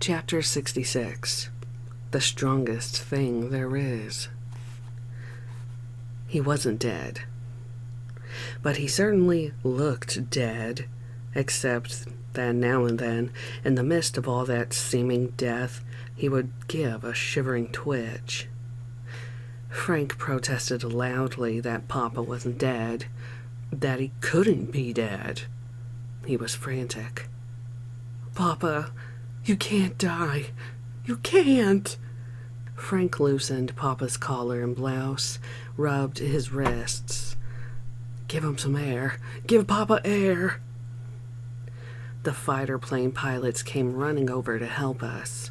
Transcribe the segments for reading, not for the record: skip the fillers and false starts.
Chapter 66. The Strongest Thing There Is. He wasn't dead. But he certainly looked dead, except that now and then, in the midst of all that seeming death, he would give a shivering twitch. Frank protested loudly that Papa wasn't dead, that he couldn't be dead. He was frantic. "Papa, you can't die. You can't." Frank loosened Papa's collar and blouse, rubbed his wrists. "Give him some air. Give Papa air." The fighter plane pilots came running over to help us.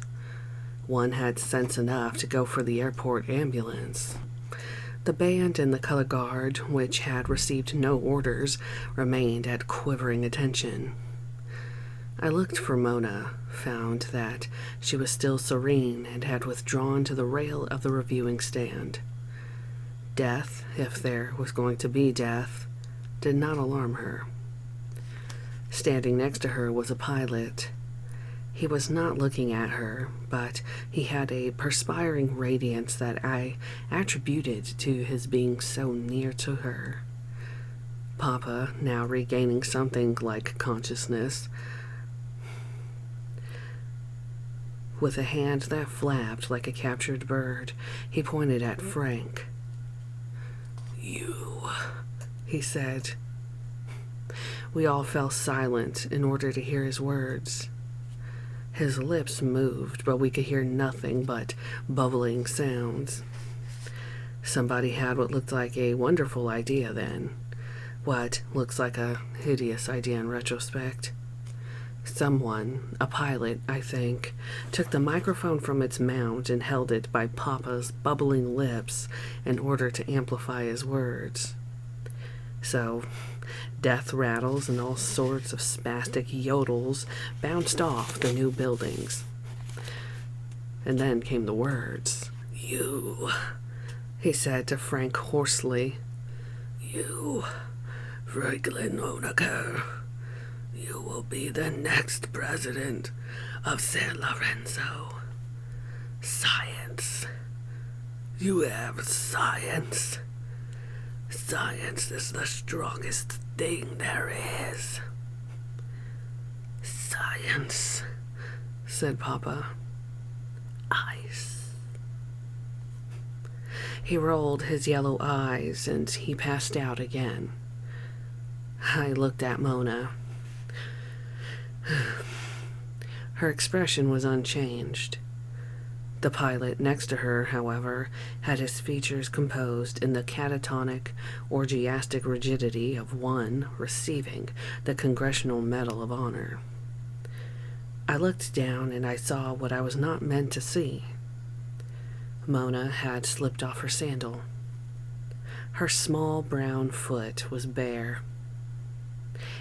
One had sense enough to go for the airport ambulance. The band and the color guard, which had received no orders, remained at quivering attention. I looked for Mona, found that she was still serene and had withdrawn to the rail of the reviewing stand. Death, if there was going to be death, did not alarm her. Standing next to her was a pilot. He was not looking at her, but he had a perspiring radiance that I attributed to his being so near to her. Papa, now regaining something like consciousness, with a hand that flapped like a captured bird, he pointed at Frank. "You," he said. We all fell silent in order to hear his words. His lips moved, but we could hear nothing but bubbling sounds. Somebody had what looked like a wonderful idea then. What looks like a hideous idea in retrospect. Someone, a pilot, I think, took the microphone from its mount and held it by Papa's bubbling lips in order to amplify his words. So, death rattles and all sorts of spastic yodels bounced off the new buildings. And then came the words. "You," he said to Frank hoarsely. "You, Franklin Honaker. You will be the next president of San Lorenzo. Science. You have science. Science is the strongest thing there is." "Science," said Papa. "Ice." He rolled his yellow eyes and he passed out again. I looked at Mona. Her expression was unchanged. The pilot next to her, however, had his features composed in the catatonic, orgiastic rigidity of one receiving the Congressional Medal of Honor. I looked down and I saw what I was not meant to see. Mona had slipped off her sandal. Her small brown foot was bare.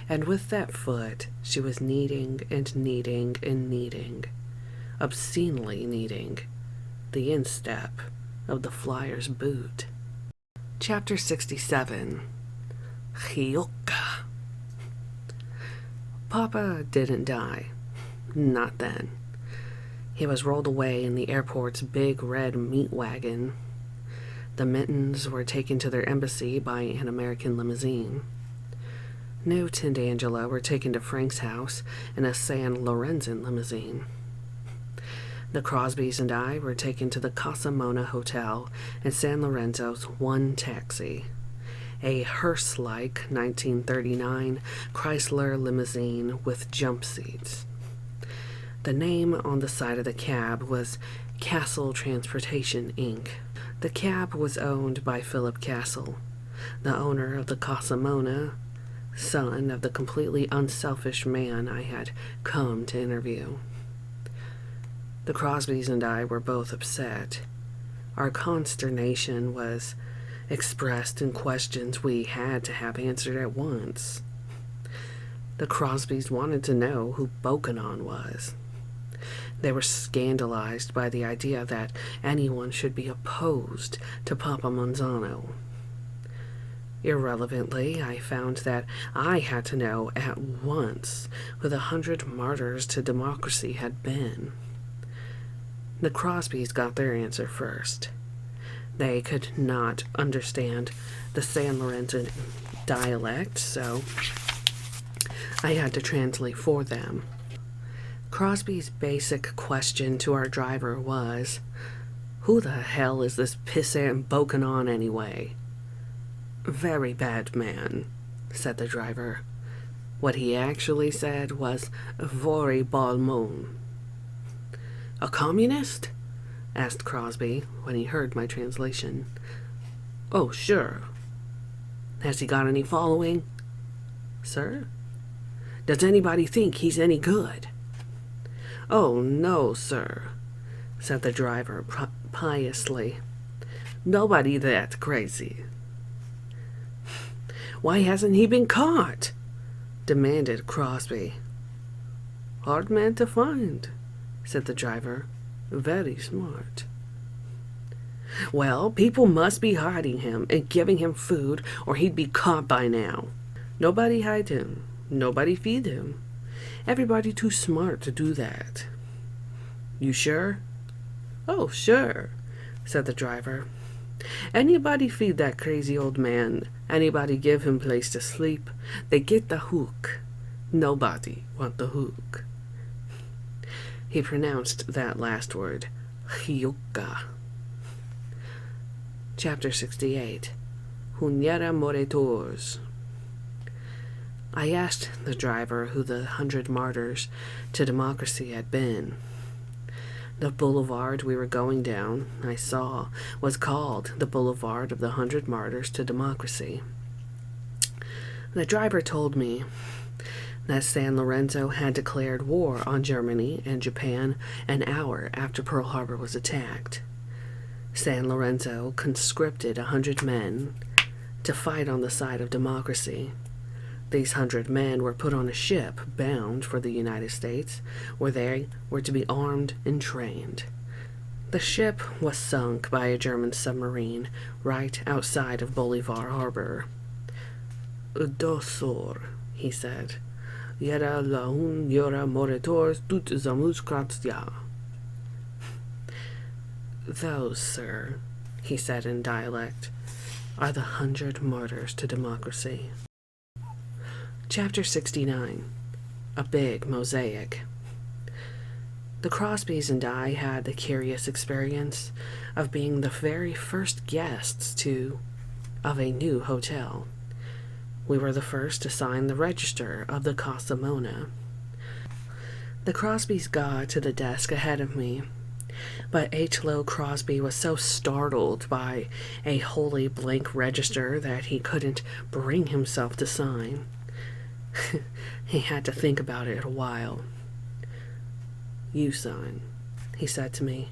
And with that foot, she was kneading and kneading and kneading, obscenely kneading, the instep of the flyer's boot. Chapter 67. Hioka. Papa didn't die. Not then. He was rolled away in the airport's big red meat wagon. The Mittens were taken to their embassy by an American limousine. Newt and Angela were taken to Frank's house in a San Lorenzo limousine. The Crosbys and I were taken to the Casa Mona Hotel in San Lorenzo's one taxi, a hearse-like 1939 Chrysler limousine with jump seats. The name on the side of the cab was Castle Transportation, Inc. The cab was owned by Philip Castle, the owner of the Casa Mona, son of the completely unselfish man I had come to interview. The Crosbys and I were both upset. Our consternation was expressed in questions we had to have answered at once. The Crosbys wanted to know who Bokanon was. They were scandalized by the idea that anyone should be opposed to Papa Monzano. Irrelevantly, I found that I had to know at once who the 100 martyrs to democracy had been. The Crosbys got their answer first. They could not understand the San Lorenzo dialect, so I had to translate for them. Crosby's basic question to our driver was, "Who the hell is this pissant boking on anyway?" "Very bad man," said the driver. What he actually said was, "Very balmon." "A communist?" asked Crosby when he heard my translation. "Oh, sure." "Has he got any following?" "Sir?" "Does anybody think he's any good?" "Oh, no, sir," said the driver piously. "Nobody that crazy." "Why hasn't he been caught?" demanded Crosby. "Hard man to find," said the driver. "Very smart." "Well, people must be hiding him and giving him food, or he'd be caught by now." "Nobody hide him. Nobody feed him. Everybody too smart to do that." "You sure?" "Oh, sure," said the driver. "Anybody feed that crazy old man, anybody give him place to sleep, they get the hook. Nobody want the hook." He pronounced that last word, Hyuka. Chapter 68. Hunyera Moretors. I asked the driver who the 100 Martyrs to Democracy had been. The boulevard we were going down, I saw, was called the Boulevard of the 100 Martyrs to Democracy. The driver told me that San Lorenzo had declared war on Germany and Japan an hour after Pearl Harbor was attacked. San Lorenzo conscripted 100 men to fight on the side of democracy. These 100 men were put on a ship bound for the United States, where they were to be armed and trained. The ship was sunk by a German submarine right outside of Bolivar Harbor. "Dosor," he said. "Yera laun yora moretors tut zamus kratsya." "Those, sir," he said in dialect, "are the 100 Martyrs to Democracy." Chapter 69. A Big Mosaic. The Crosbys and I had the curious experience of being the very first guests of a new hotel. We were the first to sign the register of the Casa Mona. The Crosbys got to the desk ahead of me, but H. Lowe Crosby was so startled by a wholly blank register that he couldn't bring himself to sign. He had to think about it a while. "You sign," he said to me.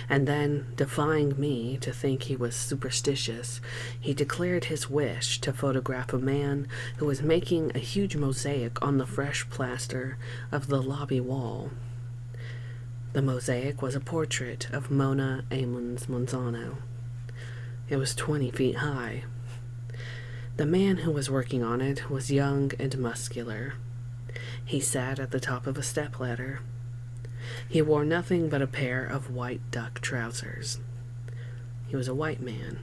And then, defying me to think he was superstitious, he declared his wish to photograph a man who was making a huge mosaic on the fresh plaster of the lobby wall. The mosaic was a portrait of Mona Ammons Monzano. It was 20 feet high. The man who was working on it was young and muscular. He sat at the top of a stepladder. He wore nothing but a pair of white duck trousers. He was a white man.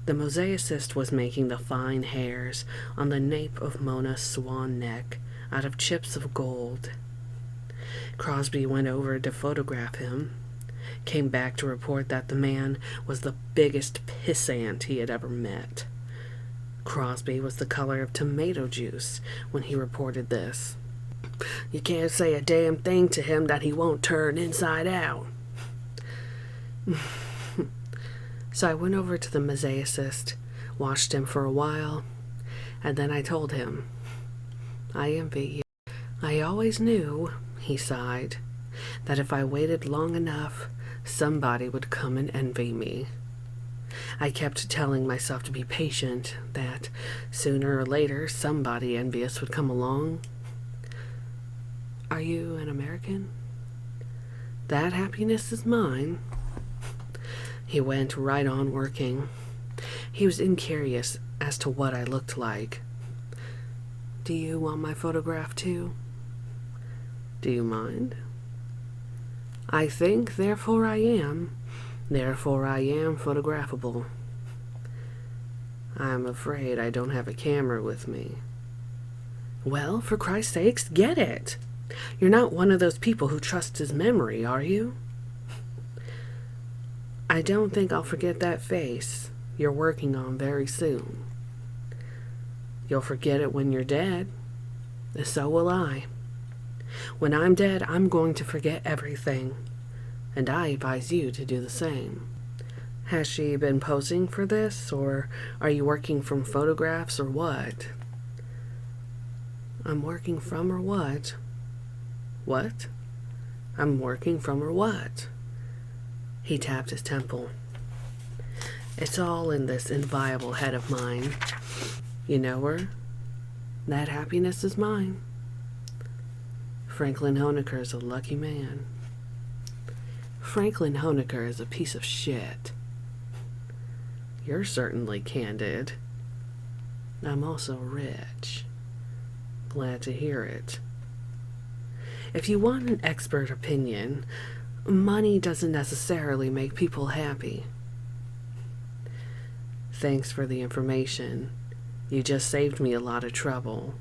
The mosaicist was making the fine hairs on the nape of Mona's swan neck out of chips of gold. Crosby went over to photograph him, came back to report that the man was the biggest pissant he had ever met. Crosby was the color of tomato juice when he reported this. "You can't say a damn thing to him that he won't turn inside out." So I went over to the mosaicist, watched him for a while, and then I told him, "I envy you." "I always knew," he sighed, "that if I waited long enough, somebody would come and envy me. I kept telling myself to be patient, that sooner or later somebody envious would come along." "Are you an American?" "That happiness is mine." He went right on working. He was incurious as to what I looked like. "Do you want my photograph too?" "Do you mind?" I think, therefore I am. Therefore I am photographable. I'm afraid I don't have a camera with me. Well, for Christ's sakes, get it. You're not one of those people who trusts his memory, are you? I don't think I'll forget that face you're working on very soon. You'll forget it when you're dead. So will I. When I'm dead, I'm going to forget everything, and I advise you to do the same. Has she been posing for this, or are you working from photographs, or what? I'm working from or what? What? I'm working from or what? He tapped his temple. It's all in this inviolable head of mine. You know her? That happiness is mine. Franklin Honecker is a lucky man. Franklin Honecker is a piece of shit. You're certainly candid. I'm also rich. Glad to hear it. If you want an expert opinion, money doesn't necessarily make people happy. Thanks for the information. You just saved me a lot of trouble.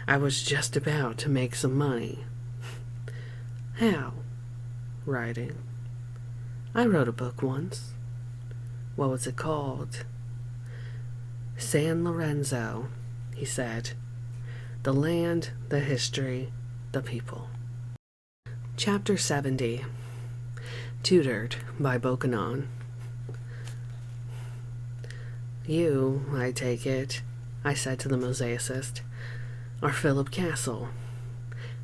I was just about to make some money. How? Writing. I wrote a book once. What was it called? San Lorenzo, he said. The land, the history, the people. Chapter 70. Tutored by Bokanon. You, I take it, I said to the mosaicist, are Philip Castle,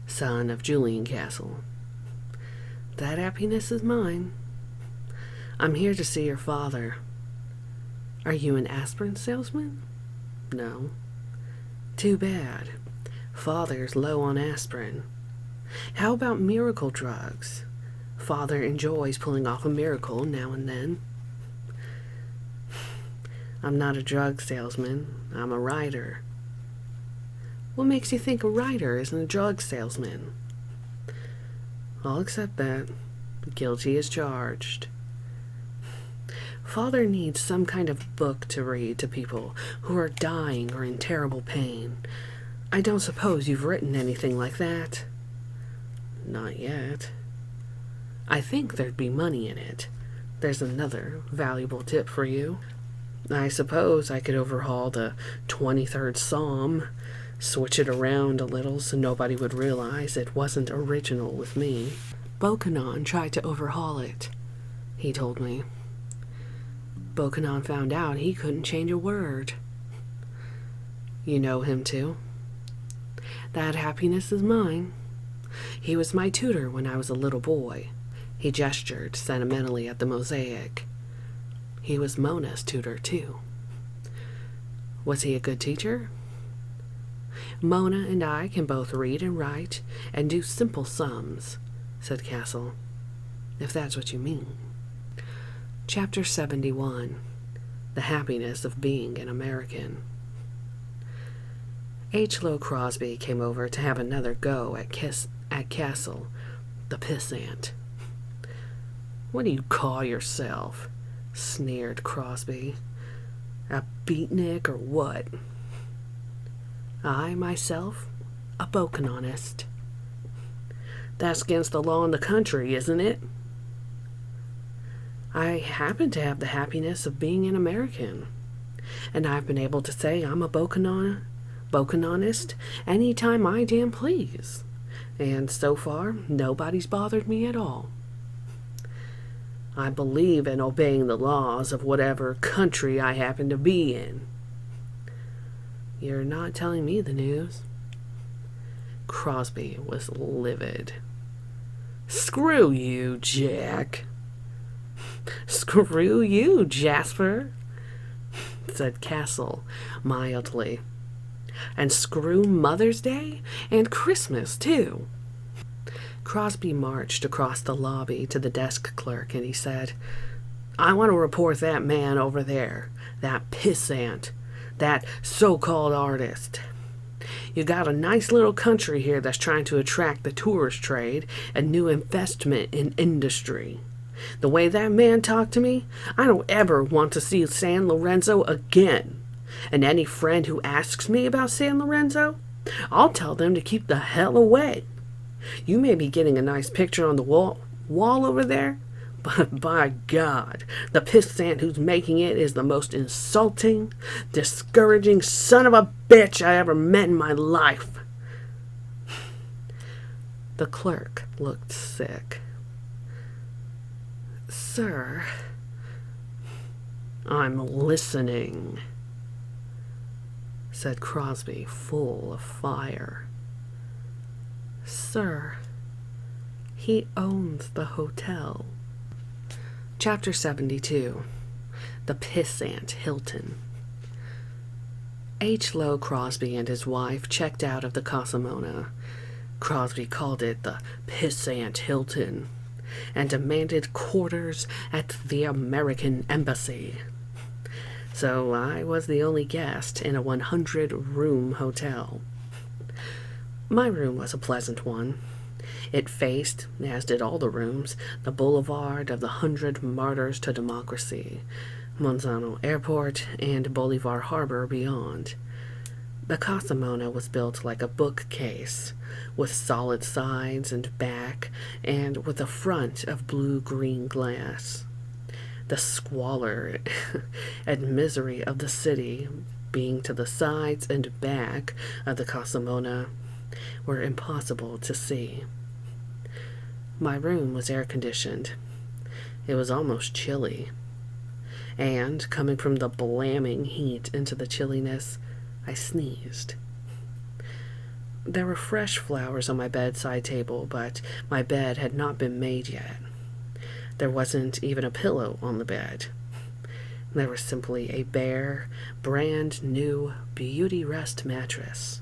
son of Julian Castle. That happiness is mine. I'm here to see your father. Are you an aspirin salesman? No. Too bad. Father's low on aspirin. How about miracle drugs? Father enjoys pulling off a miracle now and then. I'm not a drug salesman. I'm a writer. What makes you think a writer isn't a drug salesman? I'll accept that. Guilty as charged. Father needs some kind of book to read to people who are dying or in terrible pain. I don't suppose you've written anything like that? Not yet. I think there'd be money in it. There's another valuable tip for you. I suppose I could overhaul the 23rd Psalm, switch it around a little so nobody would realize it wasn't original with me. Bokanon tried to overhaul it, he told me. Bokanon found out he couldn't change a word. You know him too? That happiness is mine. He was my tutor when I was a little boy. He gestured sentimentally at the mosaic. He was Mona's tutor, too. Was he a good teacher? Mona and I can both read and write and do simple sums, said Castle, if that's what you mean. Chapter 71. The Happiness of Being an American. H. Lowe Crosby came over to have another go at Castle, the pissant. What do you call yourself? Sneered Crosby. A beatnik or what? I, myself, a Bokanonist. That's against the law in the country, isn't it? I happen to have the happiness of being an American, and I've been able to say I'm a Bokanonist any time I damn please, and so far nobody's bothered me at all. I believe in obeying the laws of whatever country I happen to be in. You're not telling me the news. Crosby was livid. Screw you, Jack. Screw you, Jasper, said Castle mildly. And screw Mother's Day and Christmas, too. Crosby marched across the lobby to the desk clerk and he said, I want to report that man over there, that pissant, that so-called artist. You got a nice little country here that's trying to attract the tourist trade and new investment in industry. The way that man talked to me, I don't ever want to see San Lorenzo again. And any friend who asks me about San Lorenzo, I'll tell them to keep the hell away. You may be getting a nice picture on the wall over there, but by God, the pissant who's making it is the most insulting, discouraging son of a bitch I ever met in my life. The clerk looked sick. Sir, I'm listening, said Crosby, full of fire. Sir, he owns the hotel. Chapter 72. The Pissant Hilton. H. Lowe Crosby and his wife checked out of the Casa Mona. Crosby called it the Pissant Hilton and demanded quarters at the American Embassy. So I was the only guest in a 100-room hotel. My room was a pleasant one. It faced, as did all the rooms, the boulevard of the 100 Martyrs to Democracy, Monsanto Airport, and Bolivar Harbor beyond. The Casa Mona was built like a bookcase, with solid sides and back, and with a front of blue-green glass. The squalor and misery of the city, being to the sides and back of the Casa Mona, were impossible to see. My room was air-conditioned. It was almost chilly. And, coming from the blamming heat into the chilliness, I sneezed. There were fresh flowers on my bedside table, but my bed had not been made yet. There wasn't even a pillow on the bed. There was simply a bare, brand new Beauty Rest mattress.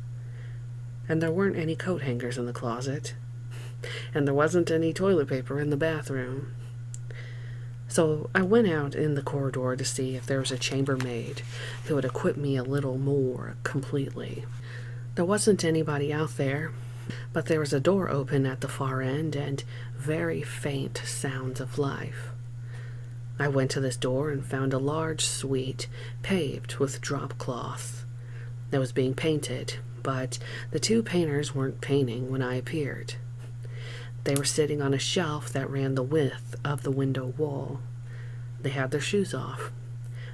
And there weren't any coat hangers in the closet. And there wasn't any toilet paper in the bathroom. So I went out in the corridor to see if there was a chambermaid who would equip me a little more completely. There wasn't anybody out there, but there was a door open at the far end and very faint sounds of life. I went to this door and found a large suite paved with drop cloths. It was being painted, but the two painters weren't painting when I appeared. They were sitting on a shelf that ran the width of the window wall. They had their shoes off.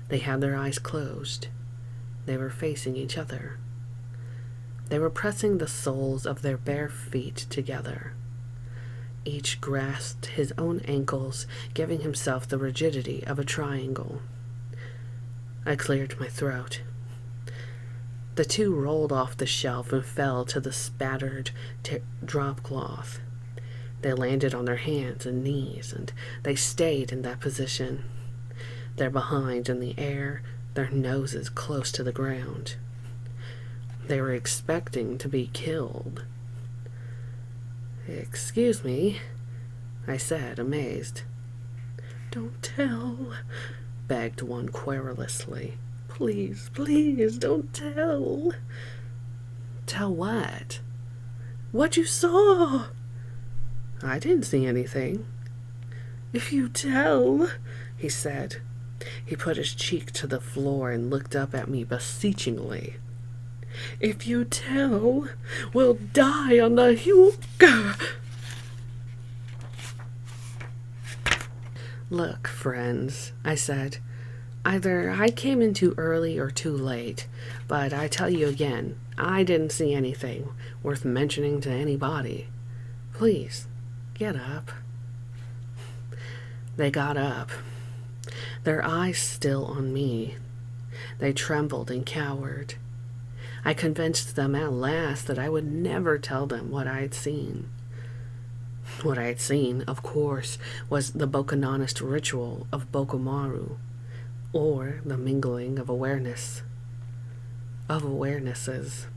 They had their eyes closed. They were facing each other. They were pressing the soles of their bare feet together. Each grasped his own ankles, giving himself the rigidity of a triangle. I cleared my throat. The two rolled off the shelf and fell to the spattered drop cloth. They landed on their hands and knees, and they stayed in that position, their behind in the air, their noses close to the ground. They were expecting to be killed. "Excuse me," I said, amazed. "Don't tell," begged one querulously. "Please, please, don't tell." "Tell what?" "What you saw." "I didn't see anything." "If you tell," he said. He put his cheek to the floor and looked up at me beseechingly. "If you tell, we'll die on the hookah." "Look, friends," I said, "either I came in too early or too late, but I tell you again, I didn't see anything worth mentioning to anybody. Please, get up." They got up, their eyes still on me. They trembled and cowered. I convinced them at last that I would never tell them what I had seen. What I had seen, of course, was the Bokononist ritual of Bokomaru, or the mingling of awareness. Of awarenesses.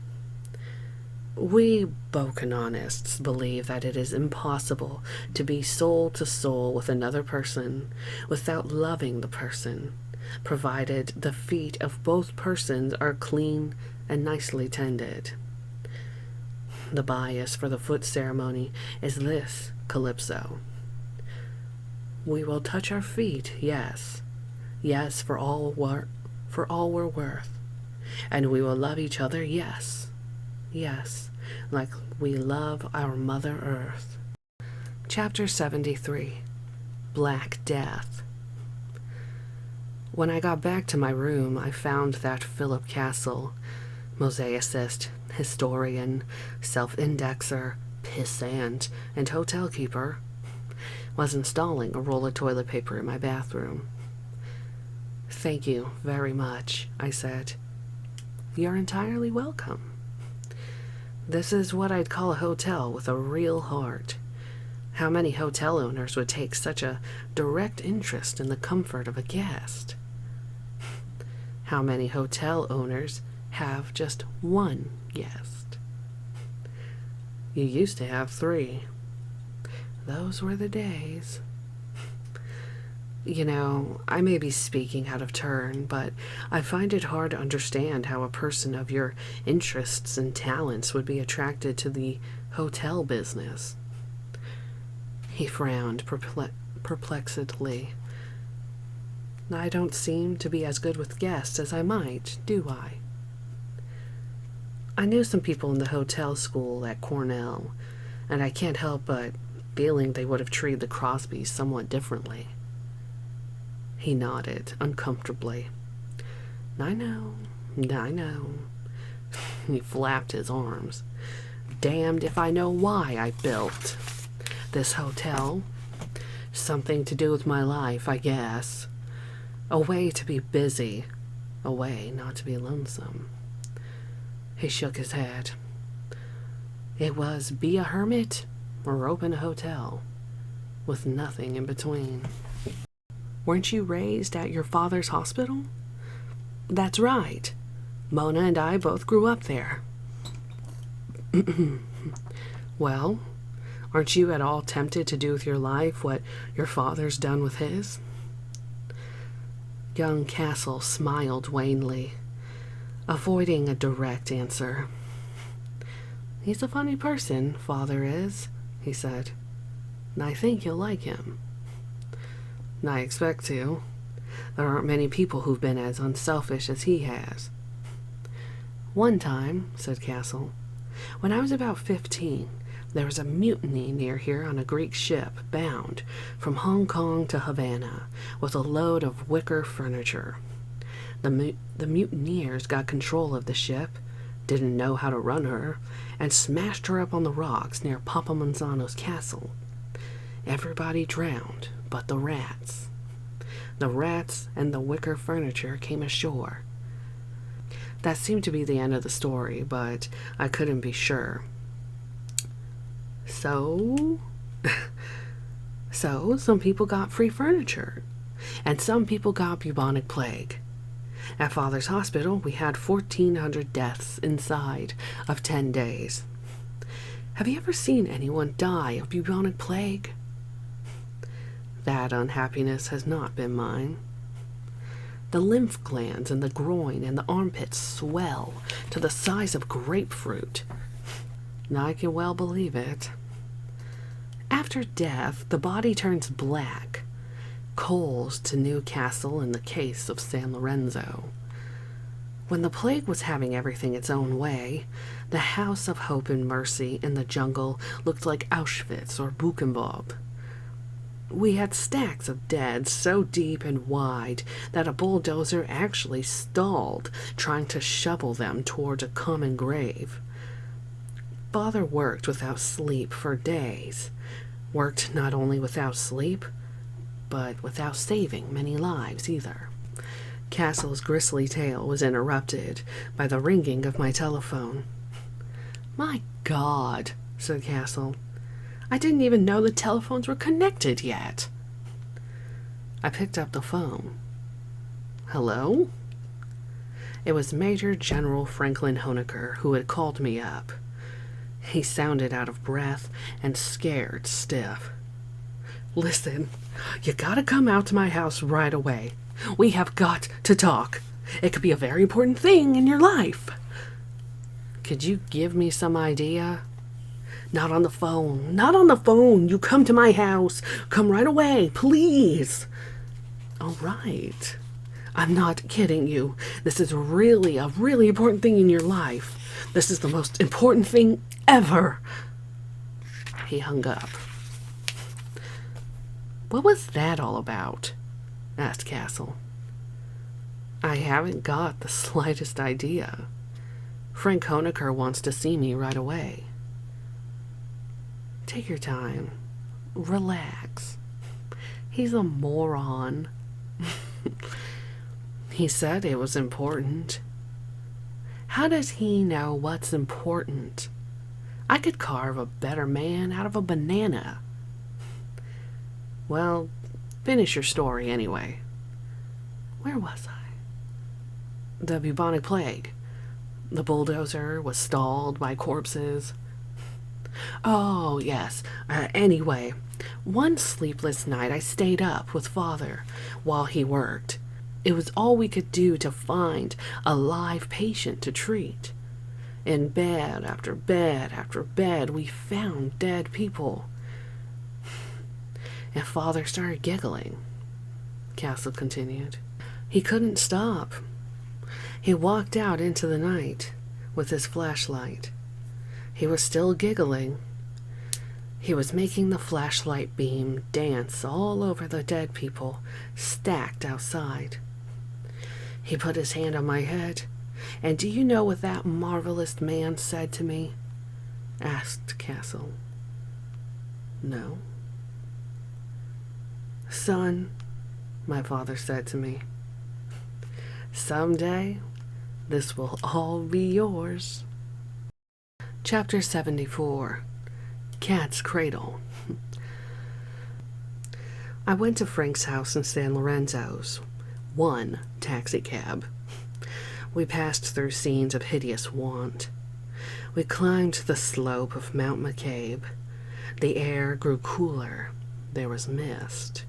We Bokononists believe that it is impossible to be soul to soul with another person without loving the person, provided the feet of both persons are clean and nicely tended. The bias for the foot ceremony is this, Calypso. We will touch our feet, yes. Yes, for all we're worth. And we will love each other, yes. Yes, like we love our Mother Earth. Chapter 73. Black Death. When I got back to my room, I found that Philip Castle, mosaicist, historian, self-indexer, pissant, and hotel keeper, was installing a roll of toilet paper in my bathroom. "Thank you very much," I said. "You're entirely welcome. This is what I'd call a hotel with a real heart. How many hotel owners would take such a direct interest in the comfort of a guest? How many hotel owners have just one guest? You used to have 3. Those were the days. You know, I may be speaking out of turn, but I find it hard to understand how a person of your interests and talents would be attracted to the hotel business." He frowned perplexedly. "I don't seem to be as good with guests as I might, do I? I knew some people in the hotel school at Cornell, and I can't help but feeling they would have treated the Crosbys somewhat differently." He nodded uncomfortably. I know. He flapped his arms. "Damned if I know why I built this hotel. Something to do with my life, I guess. A way to be busy. A way not to be lonesome." He shook his head. "It was be a hermit or open a hotel, with nothing in between." "Weren't you raised at your father's hospital?" "That's right. Mona and I both grew up there." "Well, aren't you at all tempted to do with your life what your father's done with his?" Young Castle smiled wanly, avoiding a direct answer. "He's a funny person, Father is," he said. "I think you'll like him." "I expect to. There aren't many people who've been as unselfish as he has." "One time," said Castle, "when I was about 15, there was a mutiny near here on a Greek ship bound from Hong Kong to Havana with a load of wicker furniture. The mutineers got control of the ship, didn't know how to run her, and smashed her up on the rocks near Papa Manzano's castle. Everybody drowned but the rats. The rats and the wicker furniture came ashore." That seemed to be the end of the story, but I couldn't be sure. So some people got free furniture, and some people got bubonic plague. At Father's hospital, we had 1,400 deaths inside of 10 days. Have you ever seen anyone die of bubonic plague? That unhappiness has not been mine. The lymph glands in the groin and the armpits swell to the size of grapefruit. I can well believe it. After death, the body turns black. Coals to Newcastle in the case of San Lorenzo. When the plague was having everything its own way, the House of Hope and Mercy in the jungle looked like Auschwitz or Buchenwald. We had stacks of dead so deep and wide that a bulldozer actually stalled trying to shovel them toward a common grave. Father worked without sleep for days. Worked not only without sleep, but without saving many lives either. Castle's grisly tale was interrupted by the ringing of my telephone. "My God," said Castle. "I didn't even know the telephones were connected yet." I picked up the phone. "Hello?" It was Major General Franklin Honecker who had called me up. He sounded out of breath and scared stiff. "Listen, you gotta come out to my house right away. We have got to talk. It could be a very important thing in your life." "Could you give me some idea?" Not on the phone. Not on the phone. You come to my house. Come right away, please. All right. I'm not kidding you. This is really a really important thing in your life. This is the most important thing ever. He hung up. What was that all about? Asked Castle. I haven't got the slightest idea. Frank Honecker wants to see me right away. Take your time. Relax. He's a moron. He said it was important. How does he know what's important? I could carve a better man out of a banana. Well, finish your story anyway. Where was I? The bubonic plague. The bulldozer was stalled by corpses. Oh, yes. Anyway, one sleepless night I stayed up with Father while he worked. It was all we could do to find a live patient to treat. In bed after bed after bed, we found dead people. And Father started giggling. Castle continued. He couldn't stop. He walked out into the night with his flashlight. He was still giggling. He was making the flashlight beam dance all over the dead people stacked outside. He put his hand on my head, and do you know what that marvelous man said to me? Asked Castle. No. Son, my father said to me, someday this will all be yours. Chapter 74. Cat's Cradle. I went to Frank's house in San Lorenzo's. One taxicab. We passed through scenes of hideous want. We climbed the slope of Mount McCabe. The air grew cooler. There was mist.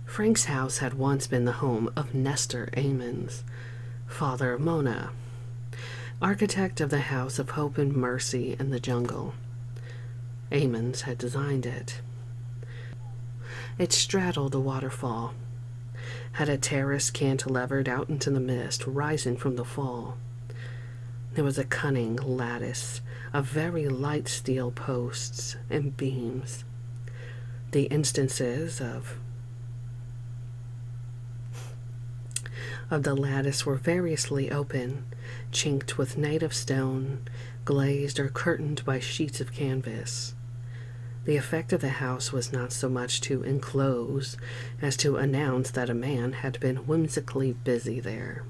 Frank's house had once been the home of Nestor Amons, father of Mona, architect of the House of Hope and Mercy in the Jungle. Amons had designed it. It straddled a waterfall, had a terrace cantilevered out into the mist rising from the fall. There was a cunning lattice of very light steel posts and beams. The instances of the lattice were variously open, chinked with native stone, glazed or curtained by sheets of canvas. The effect of the house was not so much to enclose as to announce that a man had been whimsically busy there.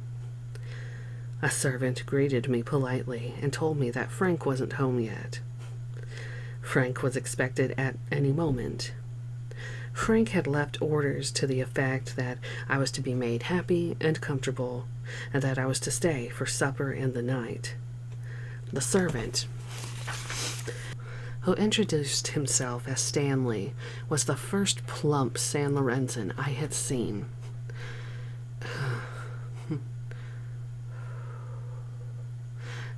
A servant greeted me politely and told me that Frank wasn't home yet. Frank was expected at any moment. Frank had left orders to the effect that I was to be made happy and comfortable, and that I was to stay for supper and the night. The servant, who introduced himself as Stanley, was the first plump San Lorenzo I had seen.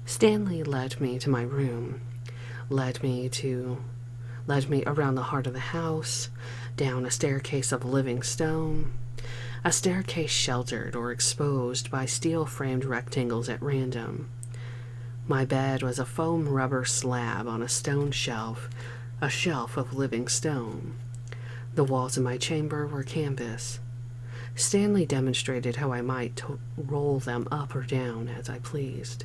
Stanley led me to my room, led me around the heart of the house, down a staircase of living stone, a staircase sheltered or exposed by steel-framed rectangles at random. My bed was a foam rubber slab on a stone shelf, a shelf of living stone. The walls of my chamber were canvas. Stanley demonstrated how I might roll them up or down as I pleased.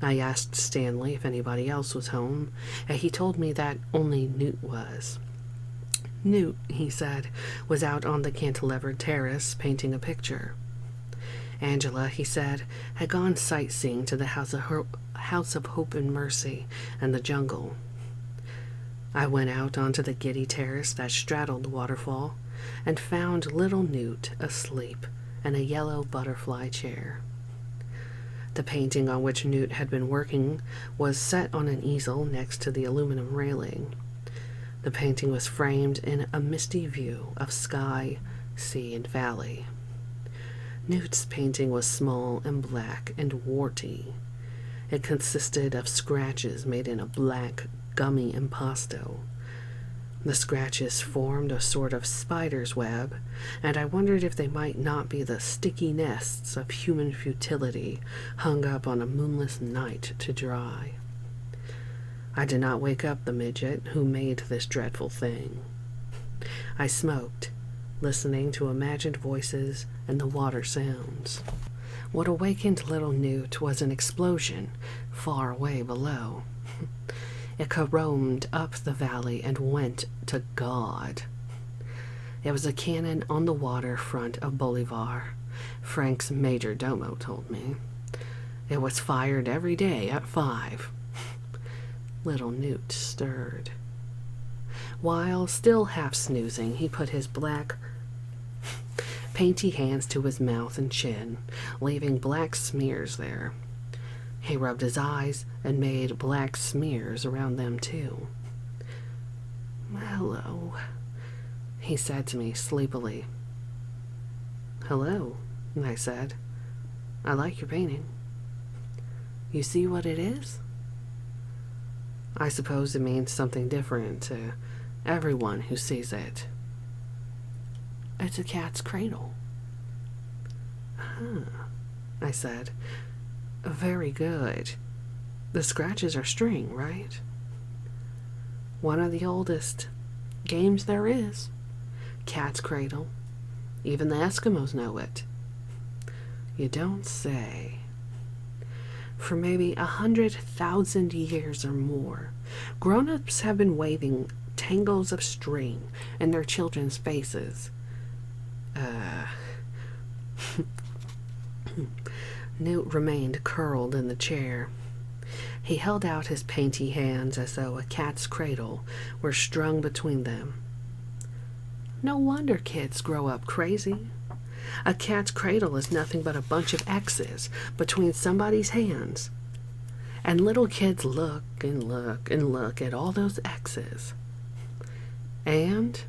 I asked Stanley if anybody else was home, and he told me that only Newt was. Newt, he said, was out on the cantilevered terrace painting a picture. Angela, he said, had gone sightseeing to the House of Hope and Mercy and the Jungle. I went out onto the giddy terrace that straddled the waterfall and found little Newt asleep in a yellow butterfly chair. The painting on which Newt had been working was set on an easel next to the aluminum railing. The painting was framed in a misty view of sky, sea, and valley. Newt's painting was small and black and warty. It consisted of scratches made in a black gummy impasto. The scratches formed a sort of spider's web, and I wondered if they might not be the sticky nests of human futility hung up on a moonless night to dry. I did not wake up the midget who made this dreadful thing. I smoked, listening to imagined voices and the water sounds. What awakened little Newt was an explosion far away below. It caromed up the valley and went to God. It was a cannon on the waterfront of Bolivar, Frank's major domo told me. It was fired every day at 5. Little Newt stirred. While still half snoozing, he put his black, painty hands to his mouth and chin, leaving black smears there. He rubbed his eyes and made black smears around them too. "Hello," he said to me sleepily. "Hello," I said. "I like your painting. You see what it is?" I suppose it means something different to everyone who sees it. "It's a cat's cradle." "Huh," I said. "Very good. The scratches are string, right?" "One of the oldest games there is. Cat's cradle. Even the Eskimos know it." "You don't say." For maybe 100,000 years or more, grown-ups have been waving tangles of string in their children's faces. Newt remained curled in the chair. He held out his painty hands as though a cat's cradle were strung between them. "No wonder kids grow up crazy. A cat's cradle is nothing but a bunch of X's between somebody's hands. And little kids look and look and look at all those X's. And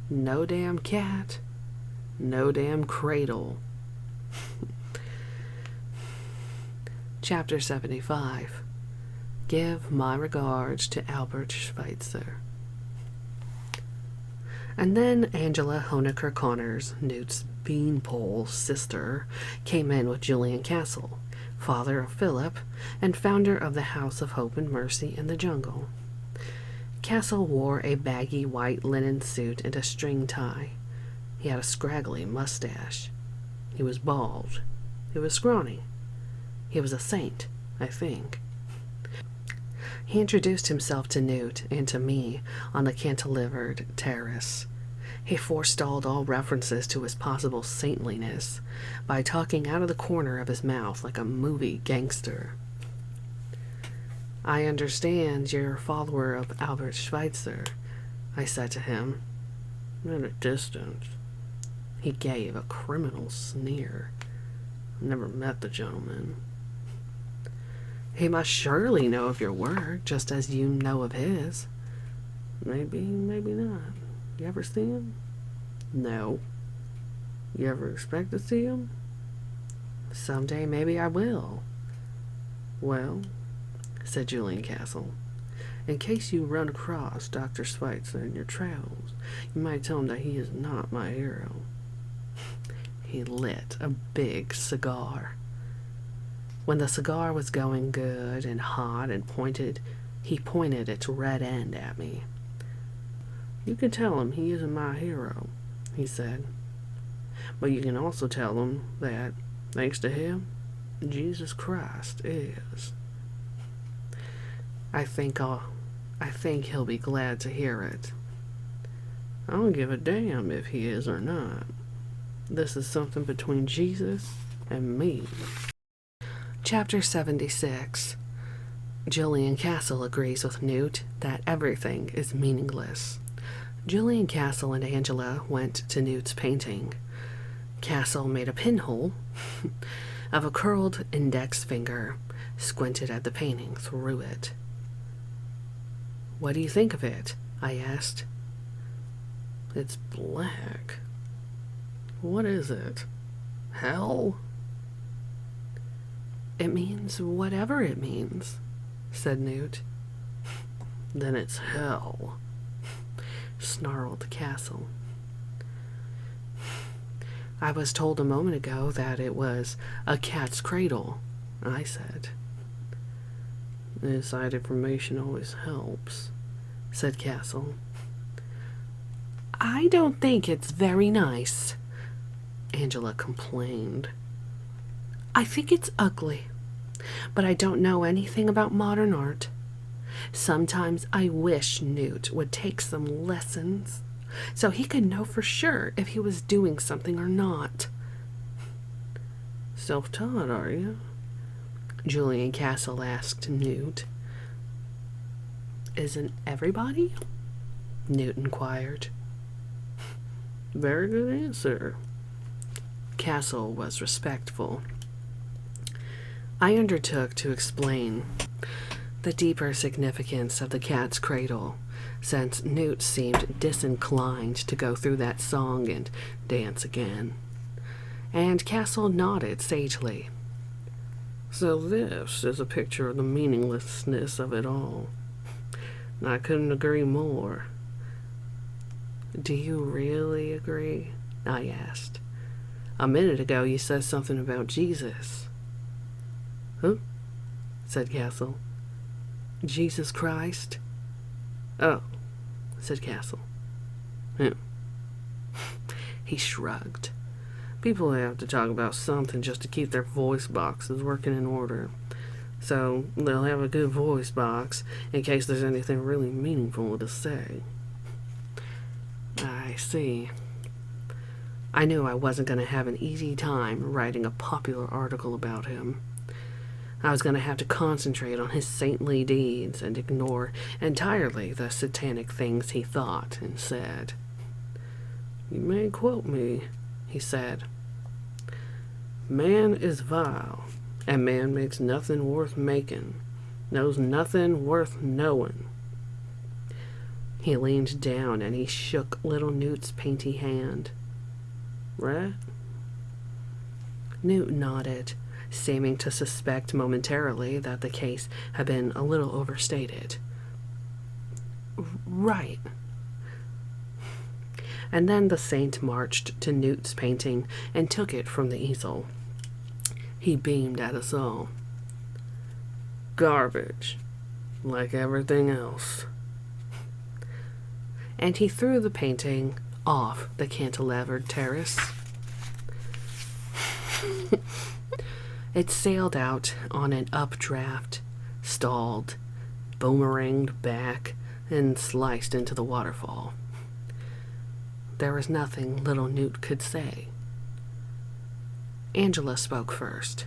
no damn cat, no damn cradle." Chapter 75. Give my regards to Albert Schweitzer. And then Angela Honecker Connors, Newt's beanpole sister, came in with Julian Castle, father of Philip, and founder of the House of Hope and Mercy in the Jungle. Castle wore a baggy white linen suit and a string tie. He had a scraggly mustache. He was bald. He was scrawny. He was a saint, I think. He introduced himself to Newt and to me on the cantilevered terrace. He forestalled all references to his possible saintliness by talking out of the corner of his mouth like a movie gangster. "I understand you're a follower of Albert Schweitzer," I said to him. At a distance. He gave a criminal sneer. "Never met the gentleman." "He must surely know of your work, just as you know of his." "Maybe, maybe not. You ever see him?" "No." "You ever expect to see him?" "Someday maybe I will." "Well," said Julian Castle, "in case you run across Dr. Schweitzer in your travels, you might tell him that he is not my hero." He lit a big cigar. When the cigar was going good and hot and he pointed its red end at me. "You can tell him he isn't my hero," he said. "But you can also tell him that, thanks to him, Jesus Christ is." I think he'll be glad to hear it. "I don't give a damn if he is or not. This is something between Jesus and me." Chapter 76. Julian Castle agrees with Newt that everything is meaningless. Julian Castle and Angela went to Newt's painting. Castle made a pinhole of a curled index finger, squinted at the painting through it. "What do you think of it?" I asked. "It's black." "What is it? Hell?" "It means whatever it means," said Newt. Then it's hell, snarled Castle. I was told a moment ago that it was a cat's cradle, I said. Inside information always helps, said Castle. I don't think it's very nice, Angela complained. I think it's ugly, but I don't know anything about modern art. Sometimes I wish Newt would take some lessons so he could know for sure if he was doing something or not. Self-taught, are you? Julian Castle asked Newt. Isn't everybody? Newt inquired. Very good answer. Castle was respectful. I undertook to explain the deeper significance of the cat's cradle, since Newt seemed disinclined to go through that song and dance again. And Castle nodded sagely. So this is a picture of the meaninglessness of it all. I couldn't agree more. Do you really agree? I asked. A minute ago you said something about Jesus. Huh? Said Castle. Jesus Christ? Oh, said Castle. Yeah. He shrugged. People have to talk about something just to keep their voice boxes working in order. So they'll have a good voice box in case there's anything really meaningful to say. I see. I knew I wasn't going to have an easy time writing a popular article about him. I was going to have to concentrate on his saintly deeds and ignore entirely the satanic things he thought and said. You may quote me, he said. Man is vile, and man makes nothing worth making, knows nothing worth knowing. He leaned down and he shook little Newt's painty hand. Right? Newt nodded, seeming to suspect momentarily that the case had been a little overstated. Right. And then the saint marched to Newt's painting and took it from the easel. He beamed at us all. Garbage, like everything else. And he threw the painting off the cantilevered terrace. It sailed out on an updraft, stalled, boomeranged back, and sliced into the waterfall. There was nothing little Newt could say. Angela spoke first.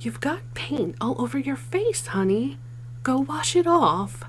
You've got paint all over your face, honey. Go wash it off.